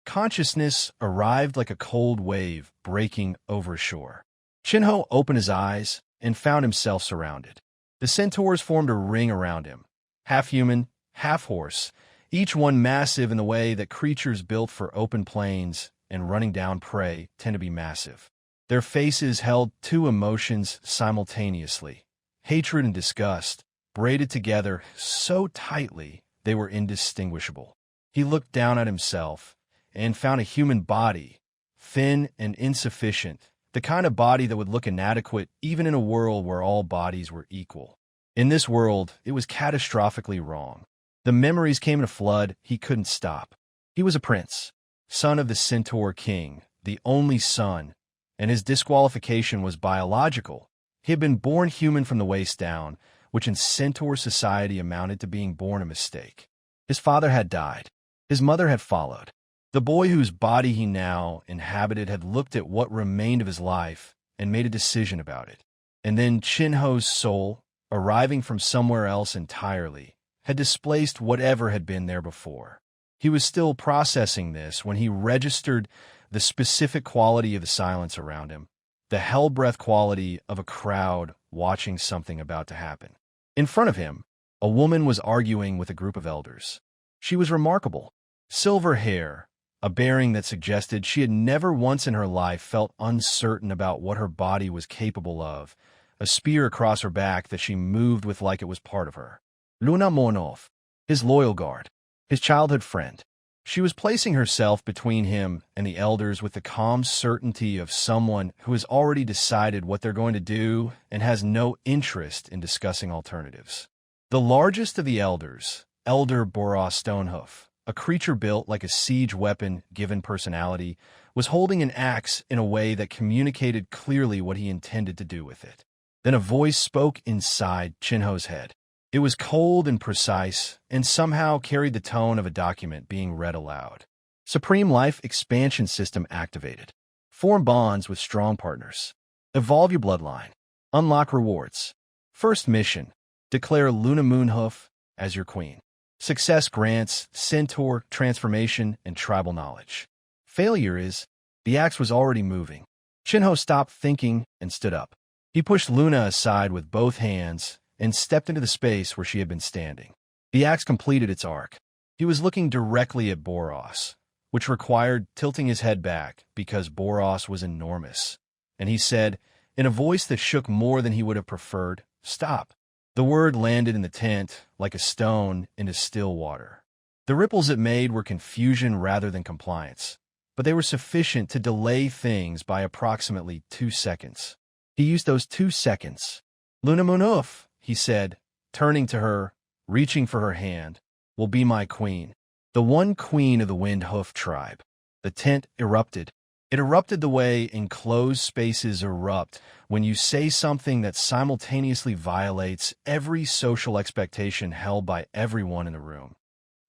consciousness arrived like a cold wave breaking over shore. Chinho opened his eyes and found himself surrounded. The centaurs formed a ring around him, half human, half horse, each one massive in the way that creatures built for open plains and running down prey tend to be massive. Their faces held two emotions simultaneously, hatred and disgust, braided together so tightly they were indistinguishable. He looked down at himself and found a human body, thin and insufficient, the kind of body that would look inadequate even in a world where all bodies were equal. In this world, it was catastrophically wrong. The memories came in a flood he couldn't stop. He was a prince, son of the Centaur king, the only son, and his disqualification was biological. He had been born human from the waist down, which in Centaur society amounted to being born a mistake. His father had died. His mother had followed. The boy whose body he now inhabited had looked at what remained of his life and made a decision about it. And then Chinho's soul, arriving from somewhere else entirely, had displaced whatever had been there before. He was still processing this when he registered the specific quality of the silence around him, the hell-breath quality of a crowd watching something about to happen. In front of him, a woman was arguing with a group of elders. She was remarkable. Silver hair, a bearing that suggested she had never once in her life felt uncertain about what her body was capable of, a spear across her back that she moved with like it was part of her. Luna Monov, his loyal guard, his childhood friend. She was placing herself between him and the elders with the calm certainty of someone who has already decided what they're going to do and has no interest in discussing alternatives. The largest of the elders, Elder Boros Stonehoof, a creature built like a siege weapon given personality, was holding an axe in a way that communicated clearly what he intended to do with it. Then a voice spoke inside Chinho's head. It was cold and precise, and somehow carried the tone of a document being read aloud. Supreme Life Expansion System activated. Form bonds with strong partners. Evolve your bloodline. Unlock rewards. First mission. Declare Luna Moonhoof as your queen. Success grants Centaur, transformation, and tribal knowledge. Failure is, the axe was already moving. Chinho stopped thinking and stood up. He pushed Luna aside with both hands and stepped into the space where she had been standing. The axe completed its arc. He was looking directly at Boros, which required tilting his head back because Boros was enormous. And he said, in a voice that shook more than he would have preferred, "Stop." The word landed in the tent like a stone into still water. The ripples it made were confusion rather than compliance, but they were sufficient to delay things by approximately 2 seconds. He used those 2 seconds. "Luna Munuf," he said, turning to her, reaching for her hand, "will be my queen, the one queen of the Wind Hoof tribe." The tent erupted. It erupted the way enclosed spaces erupt when you say something that simultaneously violates every social expectation held by everyone in the room.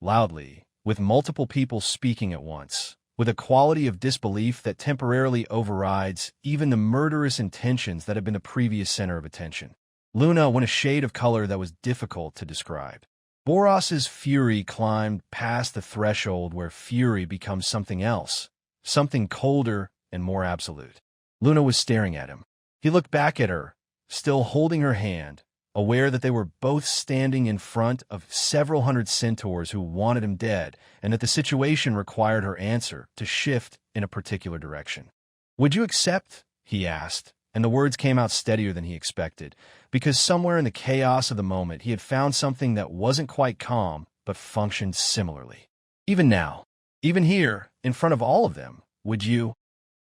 Loudly, with multiple people speaking at once, with a quality of disbelief that temporarily overrides even the murderous intentions that had been the previous center of attention. Luna went a shade of color that was difficult to describe. Boros's fury climbed past the threshold where fury becomes something else, something colder and more absolute. Luna was staring at him. He looked back at her, still holding her hand, aware that they were both standing in front of several hundred centaurs who wanted him dead, and that the situation required her answer to shift in a particular direction. "Would you accept?" he asked, and the words came out steadier than he expected, because somewhere in the chaos of the moment he had found something that wasn't quite calm, but functioned similarly. "Even now, even here, in front of all of them, would you?"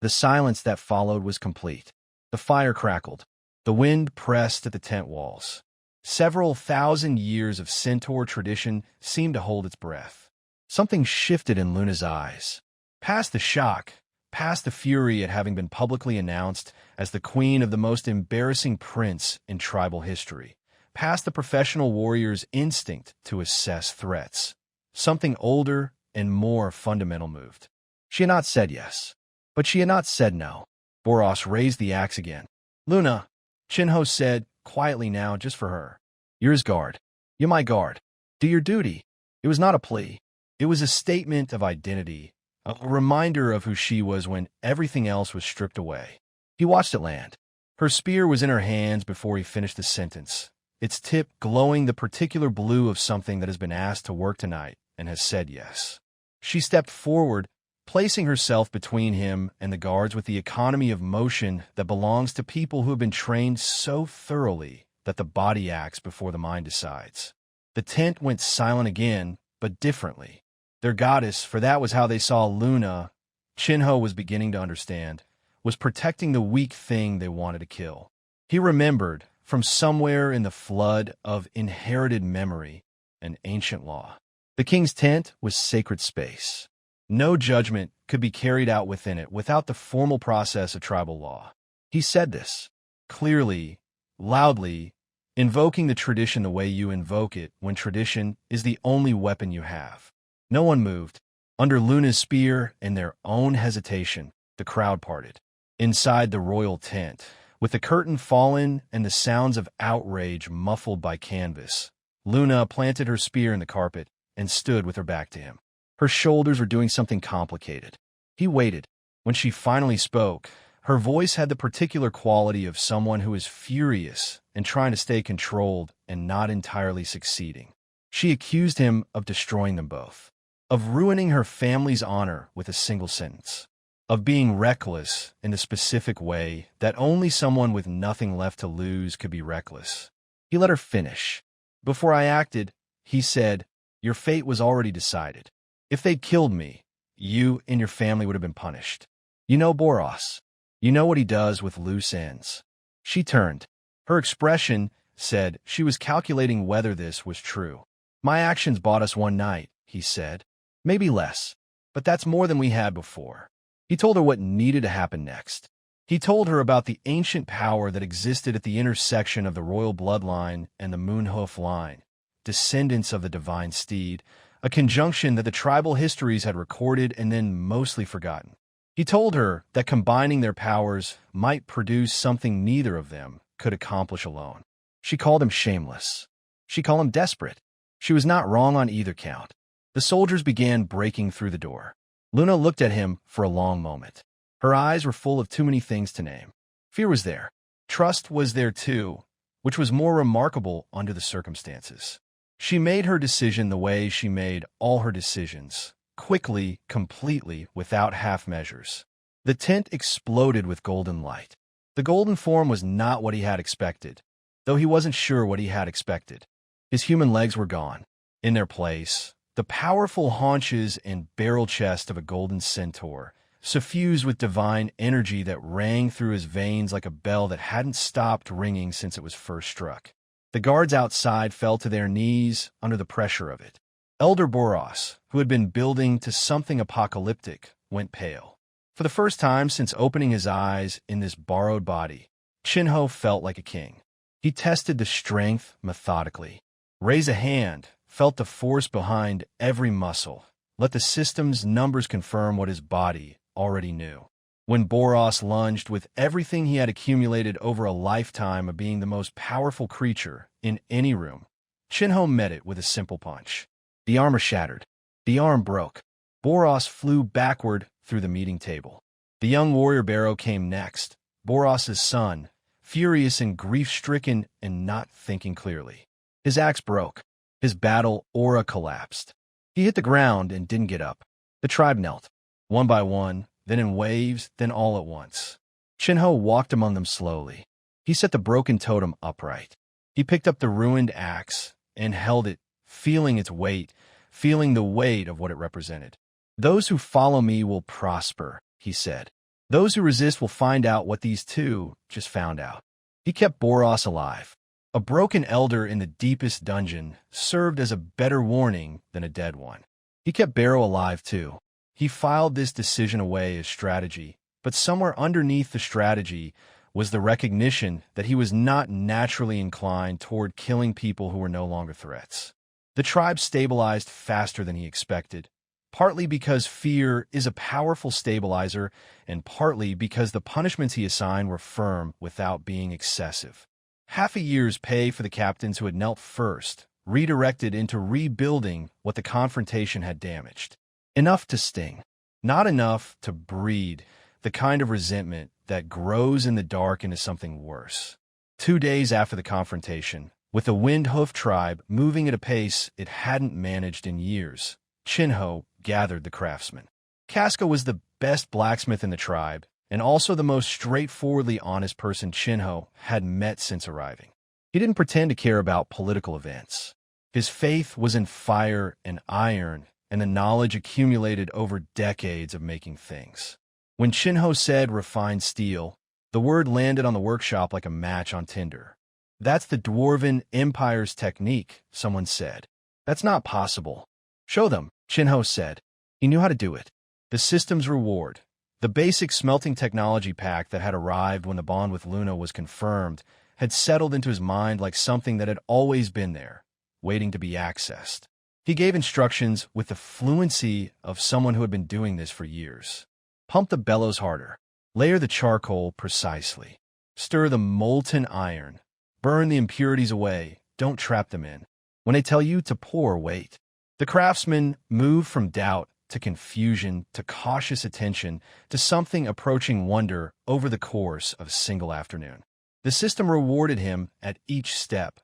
The silence that followed was complete. The fire crackled. The wind pressed at the tent walls. Several thousand years of Centaur tradition seemed to hold its breath. Something shifted in Luna's eyes. Past the shock, past the fury at having been publicly announced as the queen of the most embarrassing prince in tribal history, past the professional warrior's instinct to assess threats, something older and more fundamental moved. She had not said yes, but she had not said no. Boros raised the axe again. "Luna," Chinho said, quietly now just for her, "You're his guard. You're my guard. Do your duty." It was not a plea. It was a statement of identity, a reminder of who she was when everything else was stripped away. He watched it land. Her spear was in her hands before he finished the sentence, its tip glowing the particular blue of something that has been asked to work tonight and has said yes. She stepped forward, placing herself between him and the guards with the economy of motion that belongs to people who have been trained so thoroughly that the body acts before the mind decides. The tent went silent again, but differently. Their goddess, for that was how they saw Luna, Chinho was beginning to understand, was protecting the weak thing they wanted to kill. He remembered, from somewhere in the flood of inherited memory, an ancient law. The king's tent was sacred space. No judgment could be carried out within it without the formal process of tribal law. He said this, clearly, loudly, invoking the tradition the way you invoke it when tradition is the only weapon you have. No one moved. Under Luna's spear and their own hesitation, the crowd parted. Inside the royal tent, with the curtain fallen and the sounds of outrage muffled by canvas, Luna planted her spear in the carpet and stood with her back to him. Her shoulders were doing something complicated. He waited. When she finally spoke, her voice had the particular quality of someone who is furious and trying to stay controlled and not entirely succeeding. She accused him of destroying them both, of ruining her family's honor with a single sentence, of being reckless in the specific way that only someone with nothing left to lose could be reckless. He let her finish. Before I acted, he said, your fate was already decided. If they'd killed me, you and your family would have been punished. You know Boros. You know what he does with loose ends. She turned. Her expression said she was calculating whether this was true. My actions bought us one night, he said. Maybe less, but that's more than we had before. He told her what needed to happen next. He told her about the ancient power that existed at the intersection of the royal bloodline and the moonhoof line, descendants of the divine steed, a conjunction that the tribal histories had recorded and then mostly forgotten. He told her that combining their powers might produce something neither of them could accomplish alone. She called him shameless. She called him desperate. She was not wrong on either count. The soldiers began breaking through the door. Luna looked at him for a long moment. Her eyes were full of too many things to name. Fear was there. Trust was there too, which was more remarkable under the circumstances. She made her decision the way she made all her decisions, quickly, completely, without half measures. The tent exploded with golden light. The golden form was not what he had expected, though he wasn't sure what he had expected. His human legs were gone. In their place, the powerful haunches and barrel chest of a golden centaur, suffused with divine energy that rang through his veins like a bell that hadn't stopped ringing since it was first struck. The guards outside fell to their knees under the pressure of it. Elder Boros, who had been building to something apocalyptic, went pale. For the first time since opening his eyes in this borrowed body, Chinho felt like a king. He tested the strength methodically. Raised a hand, felt the force behind every muscle, let the system's numbers confirm what his body already knew. When Boros lunged with everything he had accumulated over a lifetime of being the most powerful creature in any room, Chinho met it with a simple punch. The armor shattered. The arm broke. Boros flew backward through the meeting table. The young warrior Barrow came next, Boros's son, furious and grief-stricken and not thinking clearly. His axe broke. His battle aura collapsed. He hit the ground and didn't get up. The tribe knelt, one by one, then in waves, then all at once. Chinho walked among them slowly. He set the broken totem upright. He picked up the ruined axe and held it, feeling its weight, feeling the weight of what it represented. Those who follow me will prosper, he said. Those who resist will find out what these two just found out. He kept Boros alive. A broken elder in the deepest dungeon served as a better warning than a dead one. He kept Barrow alive too. He filed this decision away as strategy, but somewhere underneath the strategy was the recognition that he was not naturally inclined toward killing people who were no longer threats. The tribe stabilized faster than he expected, partly because fear is a powerful stabilizer and partly because the punishments he assigned were firm without being excessive. Half a year's pay for the captains who had knelt first, redirected into rebuilding what the confrontation had damaged. Enough to sting. Not enough to breed the kind of resentment that grows in the dark into something worse. 2 days after the confrontation, with the Windhoof tribe moving at a pace it hadn't managed in years, Chinho gathered the craftsmen. Casca was the best blacksmith in the tribe, and also the most straightforwardly honest person Chinho had met since arriving. He didn't pretend to care about political events. His faith was in fire and iron and the knowledge accumulated over decades of making things. When Chinho said refined steel, the word landed on the workshop like a match on tinder. That's the Dwarven Empire's technique, someone said. That's not possible. Show them, Chinho said. He knew how to do it. The system's reward, the basic smelting technology pack that had arrived when the bond with Luna was confirmed, had settled into his mind like something that had always been there, waiting to be accessed. He gave instructions with the fluency of someone who had been doing this for years. Pump the bellows harder. Layer the charcoal precisely. Stir the molten iron. Burn the impurities away. Don't trap them in. When they tell you to pour, wait. The craftsman moved from doubt to confusion to cautious attention to something approaching wonder over the course of a single afternoon. The system rewarded him at each step.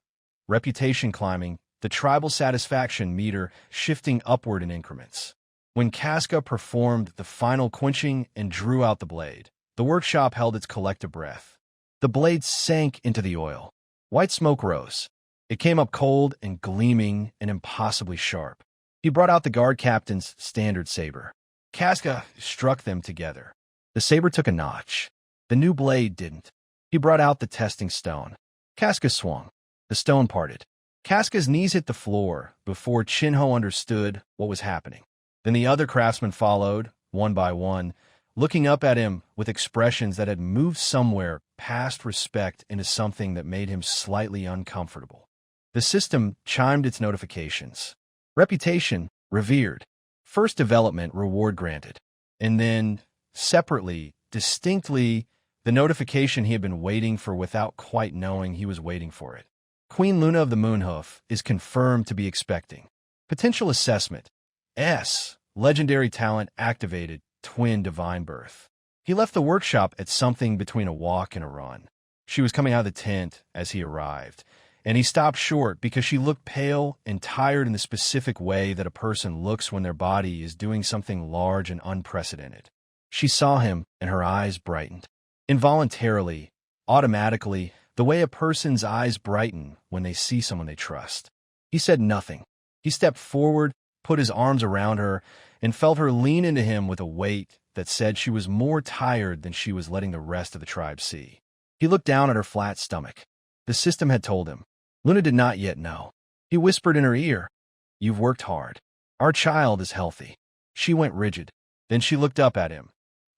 Reputation climbing, the tribal satisfaction meter shifting upward in increments. When Casca performed the final quenching and drew out the blade, the workshop held its collective breath. The blade sank into the oil. White smoke rose. It came up cold and gleaming and impossibly sharp. He brought out the guard captain's standard saber. Casca struck them together. The saber took a notch. The new blade didn't. He brought out the testing stone. Casca swung. The stone parted. Casca's knees hit the floor before Chinho understood what was happening. Then the other craftsmen followed, one by one, looking up at him with expressions that had moved somewhere past respect into something that made him slightly uncomfortable. The system chimed its notifications. Reputation, revered. First development, reward granted. And then, separately, distinctly, the notification he had been waiting for without quite knowing he was waiting for it. Queen Luna of the Moonhoof is confirmed to be expecting. Potential assessment. S. Legendary talent activated. Twin divine birth. He left the workshop at something between a walk and a run. She was coming out of the tent as he arrived, and he stopped short because she looked pale and tired in the specific way that a person looks when their body is doing something large and unprecedented. She saw him, and her eyes brightened. Involuntarily, automatically, the way a person's eyes brighten when they see someone they trust. He said nothing. He stepped forward, put his arms around her, and felt her lean into him with a weight that said she was more tired than she was letting the rest of the tribe see. He looked down at her flat stomach. The system had told him. Luna did not yet know. He whispered in her ear, "You've worked hard. Our child is healthy." She went rigid. Then she looked up at him,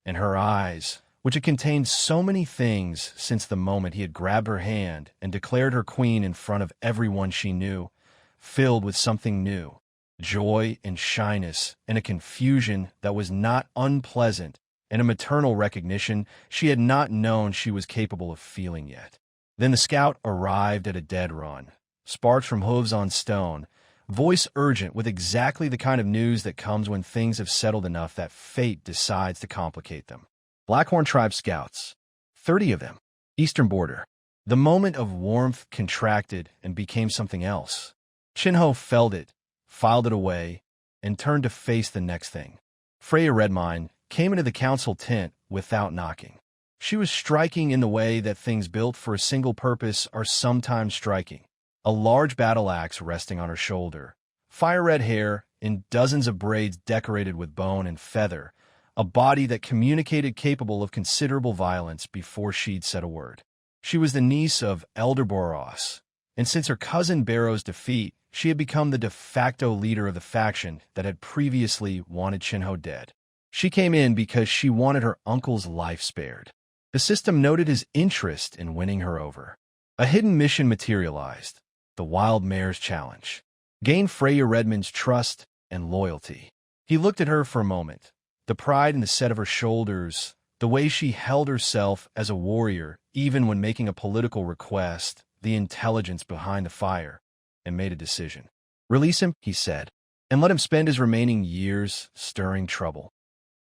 and her eyes, which had contained so many things since the moment he had grabbed her hand and declared her queen in front of everyone she knew, filled with something new. Joy and shyness and a confusion that was not unpleasant and a maternal recognition she had not known she was capable of feeling yet. Then the scout arrived at a dead run, sparks from hooves on stone, voice urgent with exactly the kind of news that comes when things have settled enough that fate decides to complicate them. Blackhorn tribe scouts, 30 of them, eastern border. The moment of warmth contracted and became something else. Chinho felt it, filed it away, and turned to face the next thing. Freya Redmine came into the council tent without knocking. She was striking in the way that things built for a single purpose are sometimes striking. A large battle axe resting on her shoulder, fire-red hair in dozens of braids decorated with bone and feather, a body that communicated capable of considerable violence before she'd said a word. She was the niece of Elder Boros, and since her cousin Barrow's defeat, she had become the de facto leader of the faction that had previously wanted Chinho dead. She came in because she wanted her uncle's life spared. The system noted his interest in winning her over. A hidden mission materialized, the Wild Mare's Challenge. Gain Freya Redmond's trust and loyalty. He looked at her for a moment, the pride in the set of her shoulders, the way she held herself as a warrior, even when making a political request, the intelligence behind the fire, and made a decision. Release him, he said, and let him spend his remaining years stirring trouble.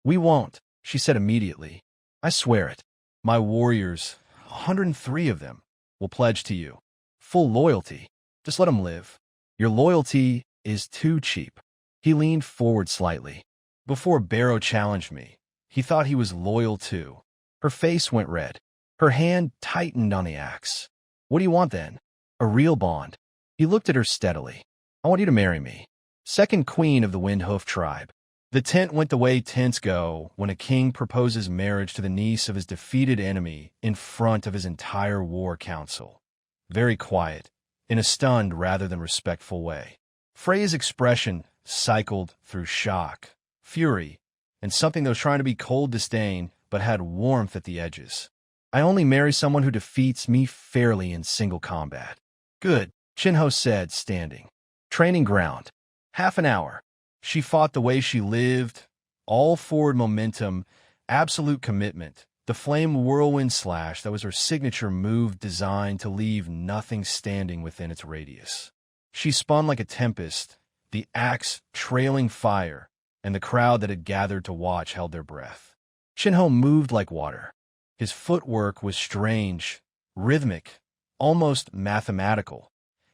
We won't, she said immediately. I swear it. My warriors, 103 of them, will pledge to you. Full loyalty. Just let them live. Your loyalty is too cheap. He leaned forward slightly. Before Barrow challenged me, he thought he was loyal too. Her face went red. Her hand tightened on the axe. What do you want then? A real bond. He looked at her steadily. I want you to marry me. Second queen of the Windhoof tribe. The tent went the way tents go when a king proposes marriage to the niece of his defeated enemy in front of his entire war council. Very quiet, in a stunned rather than respectful way. Freya's expression cycled through shock, fury, and something that was trying to be cold disdain but had warmth at the edges. I only marry someone who defeats me fairly in single combat. Good, Chinho said, standing. Training ground. Half an hour. She fought the way she lived, all forward momentum, absolute commitment. The flame whirlwind slash that was her signature move designed to leave nothing standing within its radius. She spun like a tempest, the axe trailing fire, and the crowd that had gathered to watch held their breath. Chinho moved like water. His footwork was strange, rhythmic, almost mathematical,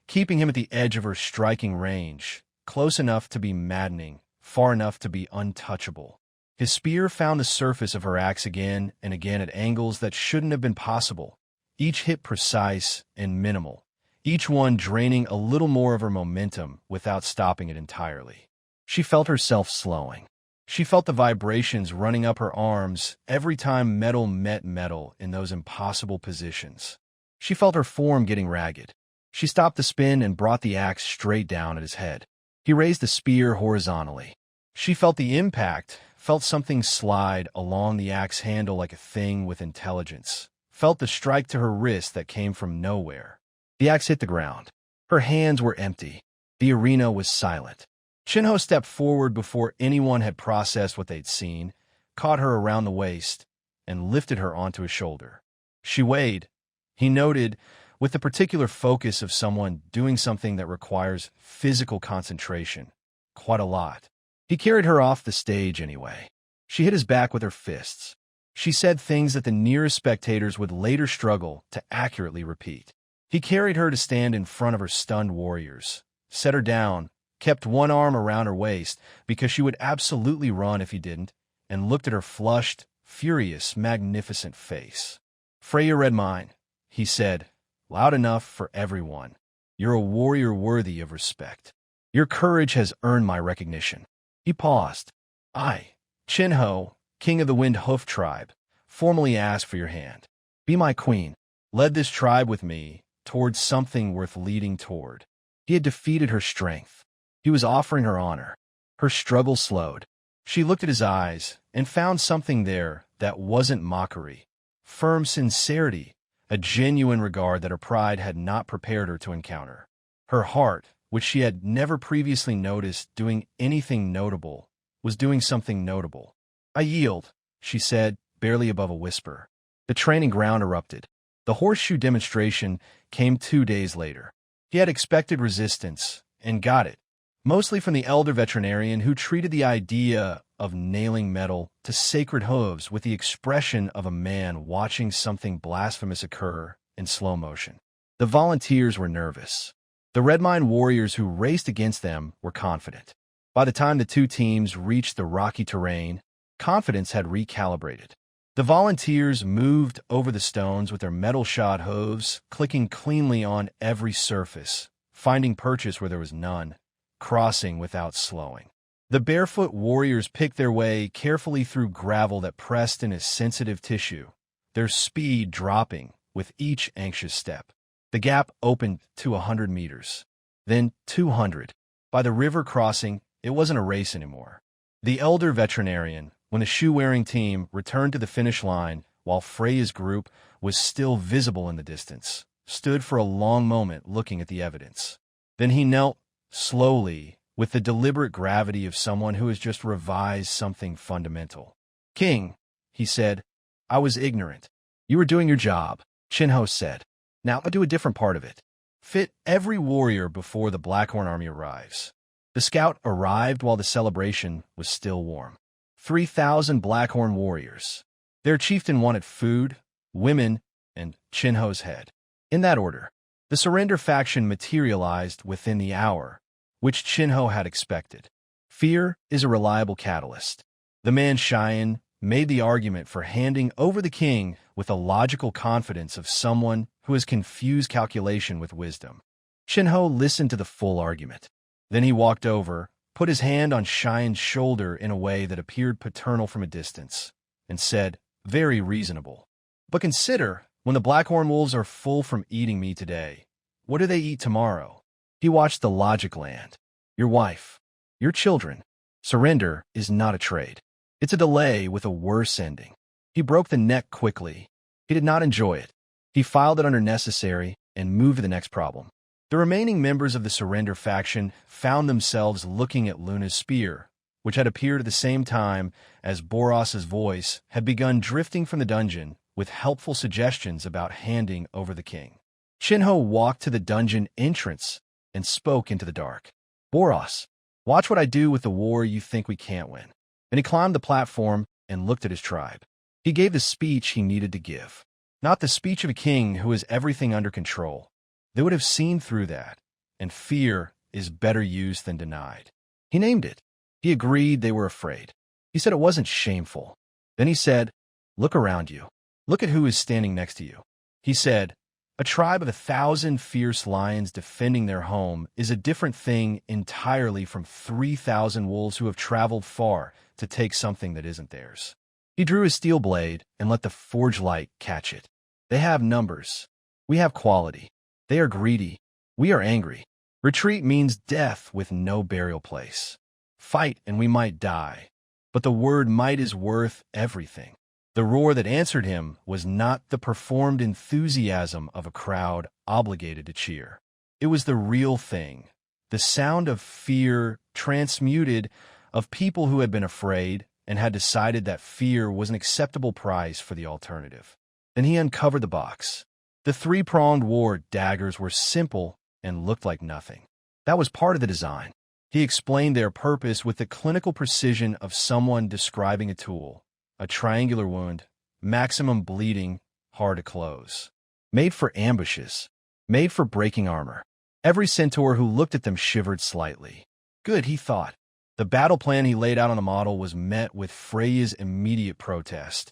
keeping him at the edge of her striking range, close enough to be maddening, far enough to be untouchable. His spear found the surface of her axe again and again at angles that shouldn't have been possible, each hit precise and minimal, each one draining a little more of her momentum without stopping it entirely. She felt herself slowing. She felt the vibrations running up her arms every time metal met metal in those impossible positions. She felt her form getting ragged. She stopped the spin and brought the axe straight down at his head. He raised the spear horizontally. She felt the impact, felt something slide along the axe handle like a thing with intelligence, felt the strike to her wrist that came from nowhere. The axe hit the ground. Her hands were empty. The arena was silent. Chinho stepped forward before anyone had processed what they'd seen, caught her around the waist, and lifted her onto his shoulder. She weighed, he noted, with the particular focus of someone doing something that requires physical concentration. Quite a lot. He carried her off the stage anyway. She hit his back with her fists. She said things that the nearest spectators would later struggle to accurately repeat. He carried her to stand in front of her stunned warriors, set her down, kept one arm around her waist because she would absolutely run if he didn't, and looked at her flushed, furious, magnificent face. Freya read mine, he said, loud enough for everyone. You're a warrior worthy of respect. Your courage has earned my recognition. He paused. I, Chinho, king of the Windhoof tribe, formally ask for your hand. Be my queen. Led this tribe with me towards something worth leading toward. He had defeated her strength. He was offering her honor. Her struggle slowed. She looked at his eyes and found something there that wasn't mockery. Firm sincerity, a genuine regard that her pride had not prepared her to encounter. Her heart, which she had never previously noticed doing anything notable, was doing something notable. I yield, she said, barely above a whisper. The training ground erupted. The horseshoe demonstration came 2 days later. He had expected resistance, and got it, mostly from the elder veterinarian who treated the idea of nailing metal to sacred hooves with the expression of a man watching something blasphemous occur in slow motion. The volunteers were nervous. The Redmine warriors who raced against them were confident. By the time the two teams reached the rocky terrain, confidence had recalibrated. The volunteers moved over the stones with their metal-shod hooves, clicking cleanly on every surface, finding purchase where there was none, crossing without slowing. The barefoot warriors picked their way carefully through gravel that pressed in his sensitive tissue, their speed dropping with each anxious step. The gap opened to 100 meters, then 200. By the river crossing, it wasn't a race anymore. The elder veterinarian, when the shoe-wearing team returned to the finish line while Freya's group was still visible in the distance, stood for a long moment looking at the evidence. Then he knelt, slowly, with the deliberate gravity of someone who has just revised something fundamental. King, he said, I was ignorant. You were doing your job, Chinho said. Now I'll do a different part of it. Fit every warrior before the Blackhorn army arrives. The scout arrived while the celebration was still warm. 3,000 Blackhorn warriors. Their chieftain wanted food, women, and Chinho's head. In that order, the surrender faction materialized within the hour, which Chinho had expected. Fear is a reliable catalyst. The man Cheyenne made the argument for handing over the king with the logical confidence of someone who has confused calculation with wisdom. Chinho listened to the full argument. Then he walked over, put his hand on Cheyenne's shoulder in a way that appeared paternal from a distance, and said, "Very reasonable. But consider, when the Blackhorn wolves are full from eating me today, what do they eat tomorrow?" He watched the logic land. Your wife, your children. Surrender is not a trade. It's a delay with a worse ending. He broke the neck quickly. He did not enjoy it. He filed it under necessary and moved to the next problem. The remaining members of the surrender faction found themselves looking at Luna's spear, which had appeared at the same time as Boros's voice had begun drifting from the dungeon with helpful suggestions about handing over the king. Chinho walked to the dungeon entrance and spoke into the dark. "Boros, watch what I do with the war you think we can't win." And he climbed the platform and looked at his tribe. He gave the speech he needed to give. Not the speech of a king who has everything under control. They would have seen through that, and fear is better used than denied. He named it. He agreed they were afraid. He said it wasn't shameful. Then he said, "Look around you. Look at who is standing next to you." He said, "A tribe of 1,000 fierce lions defending their home is a different thing entirely from 3,000 wolves who have traveled far to take something that isn't theirs." He drew his steel blade and let the forge light catch it. They have numbers. We have quality. They are greedy. We are angry. Retreat means death with no burial place. Fight and we might die. But the word might is worth everything. The roar that answered him was not the performed enthusiasm of a crowd obligated to cheer. It was the real thing, the sound of fear transmuted, of people who had been afraid and had decided that fear was an acceptable price for the alternative. Then he uncovered the box. The three-pronged war daggers were simple and looked like nothing. That was part of the design. He explained their purpose with the clinical precision of someone describing a tool. A triangular wound, maximum bleeding, hard to close. Made for ambushes. Made for breaking armor. Every centaur who looked at them shivered slightly. Good, he thought. The battle plan he laid out on the model was met with Freya's immediate protest.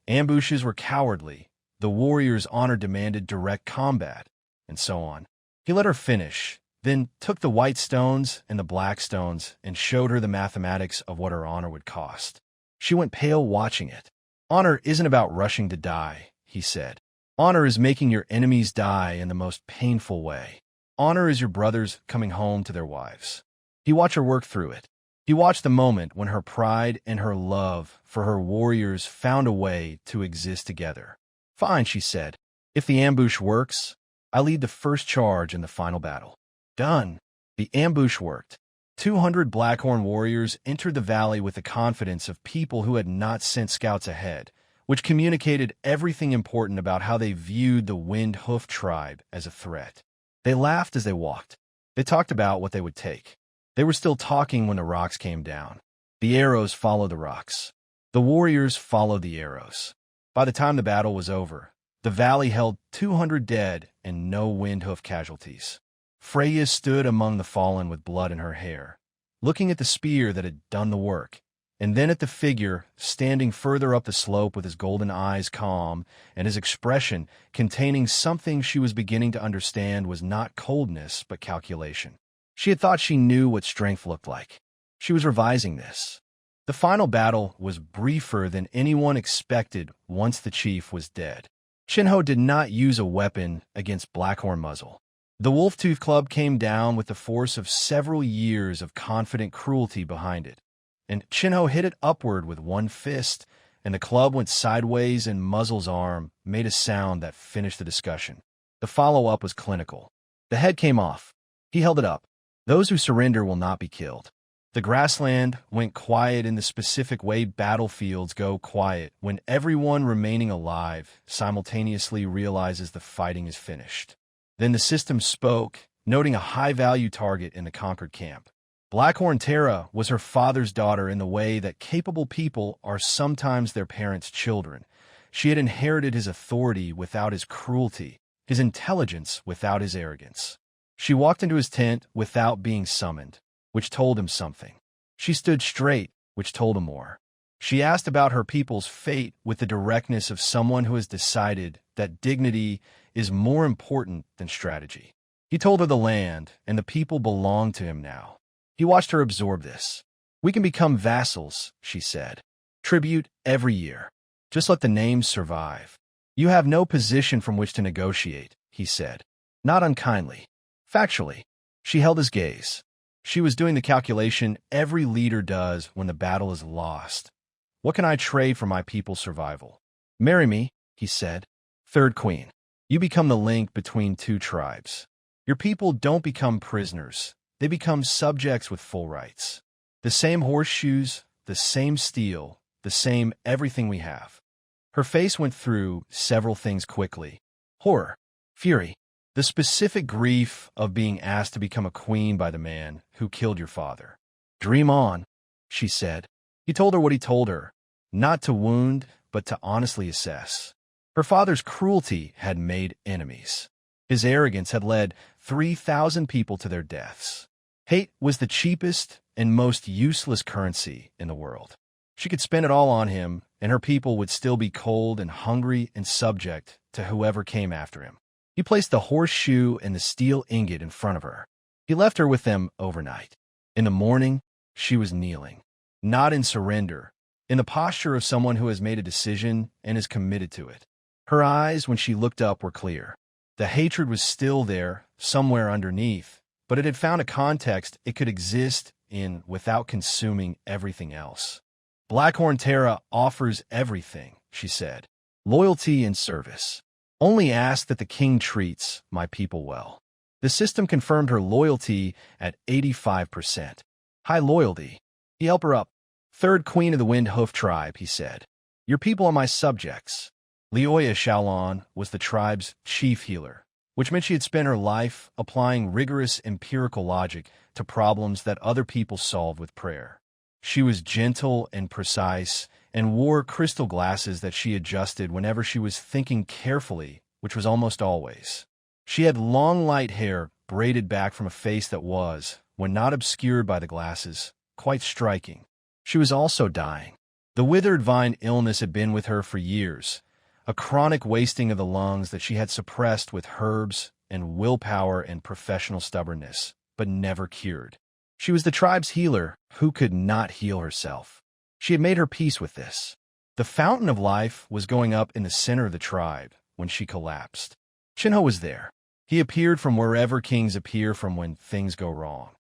Ambushes were cowardly. The warrior's honor demanded direct combat, and so on. He let her finish, then took the white stones and the black stones and showed her the mathematics of what her honor would cost. She went pale watching it. "Honor isn't about rushing to die," he said. "Honor is making your enemies die in the most painful way. Honor is your brothers coming home to their wives." He watched her work through it. He watched the moment when her pride and her love for her warriors found a way to exist together. "Fine," she said. "If the ambush works, I lead the first charge in the final battle." Done. The ambush worked. 200 Blackhorn warriors entered the valley with the confidence of people who had not sent scouts ahead, which communicated everything important about how they viewed the Wind Hoof tribe as a threat. They laughed as they walked. They talked about what they would take. They were still talking when the rocks came down. The arrows followed the rocks. The warriors followed the arrows. By the time the battle was over, the valley held 200 dead and no Windhoof casualties. Freya stood among the fallen with blood in her hair, looking at the spear that had done the work, and then at the figure standing further up the slope with his golden eyes calm and his expression containing something she was beginning to understand was not coldness but calculation. She had thought she knew what strength looked like. She was revising this. The final battle was briefer than anyone expected once the chief was dead. Chinho did not use a weapon against Blackhorn muzzle. The Wolf-Tooth Club came down with the force of several years of confident cruelty behind it, and Chinho hit it upward with one fist, and the club went sideways and Muzzle's arm made a sound that finished the discussion. The follow-up was clinical. The head came off. He held it up. Those who surrender will not be killed. The grassland went quiet in the specific way battlefields go quiet when everyone remaining alive simultaneously realizes the fighting is finished. Then the system spoke, noting a high-value target in the conquered camp. Blackhorn Terra was her father's daughter in the way that capable people are sometimes their parents' children. She had inherited his authority without his cruelty, his intelligence without his arrogance. She walked into his tent without being summoned, which told him something. She stood straight, which told him more. She asked about her people's fate with the directness of someone who has decided that dignity is more important than strategy. He told her the land and the people belonged to him now. He watched her absorb this. "We can become vassals," she said. "Tribute every year. Just let the names survive." "You have no position from which to negotiate," he said. Not unkindly. Factually. She held his gaze. She was doing the calculation every leader does when the battle is lost. "What can I trade for my people's survival?" "Marry me," he said. Third Queen. "You become the link between two tribes. Your people don't become prisoners. They become subjects with full rights. The same horseshoes, the same steel, the same everything we have." Her face went through several things quickly. Horror, fury, the specific grief of being asked to become a queen by the man who killed your father. "Dream on," she said. He told her what he told her, not to wound, but to honestly assess. Her father's cruelty had made enemies. His arrogance had led 3,000 people to their deaths. Hate was the cheapest and most useless currency in the world. She could spend it all on him, and her people would still be cold and hungry and subject to whoever came after him. He placed the horseshoe and the steel ingot in front of her. He left her with them overnight. In the morning, she was kneeling, not in surrender, in the posture of someone who has made a decision and is committed to it. Her eyes, when she looked up, were clear. The hatred was still there, somewhere underneath, but it had found a context it could exist in without consuming everything else. "Blackhorn Terra offers everything," she said. "Loyalty and service. Only ask that the king treats my people well." The system confirmed her loyalty at 85%. High loyalty. He helped her up. "Third Queen of the Wind Hoof Tribe," he said. "Your people are my subjects." Leoya Shaolon was the tribe's chief healer, which meant she had spent her life applying rigorous empirical logic to problems that other people solved with prayer. She was gentle and precise, and wore crystal glasses that she adjusted whenever she was thinking carefully, which was almost always. She had long light hair braided back from a face that was, when not obscured by the glasses, quite striking. She was also dying. The withered vine illness had been with her for years, a chronic wasting of the lungs that she had suppressed with herbs and willpower and professional stubbornness, but never cured. She was the tribe's healer who could not heal herself. She had made her peace with this. The fountain of life was going up in the center of the tribe when she collapsed. Shinho was there. He appeared from wherever kings appear from when things go wrong,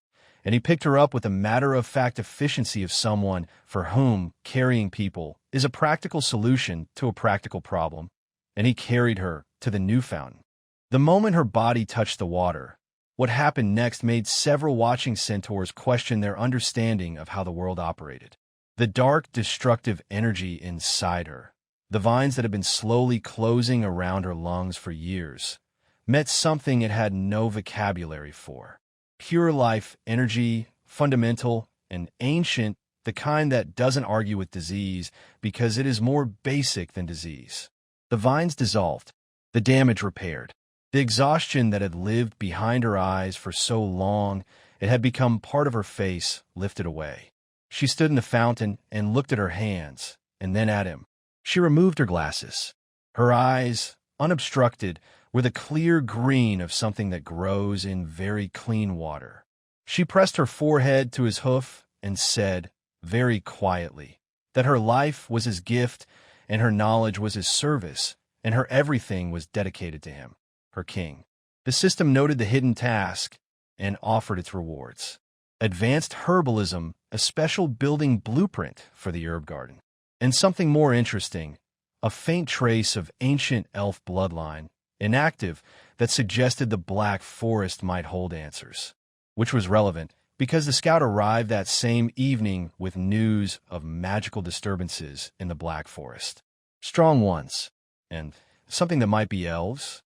and he picked her up with the matter-of-fact efficiency of someone for whom carrying people is a practical solution to a practical problem, and he carried her to the new fountain. The moment her body touched the water, what happened next made several watching centaurs question their understanding of how the world operated. The dark, destructive energy inside her, the vines that had been slowly closing around her lungs for years, met something it had no vocabulary for. Pure life energy, fundamental and ancient, the kind that doesn't argue with disease because it is more basic than disease. The vines dissolved, the damage repaired. The exhaustion that had lived behind her eyes for so long, it had become part of her face, lifted away. She stood in the fountain and looked at her hands, and then at him. She removed her glasses. Her eyes, unobstructed, were the clear green of something that grows in very clean water. She pressed her forehead to his hoof and said, very quietly, that her life was his gift and her knowledge was his service, and her everything was dedicated to him, her king. The system noted the hidden task and offered its rewards. Advanced herbalism, a special building blueprint for the herb garden. And something more interesting, a faint trace of ancient elf bloodline, inactive, that suggested the Black Forest might hold answers. Which was relevant, because the scout arrived that same evening with news of magical disturbances in the Black Forest. Strong ones, and something that might be elves,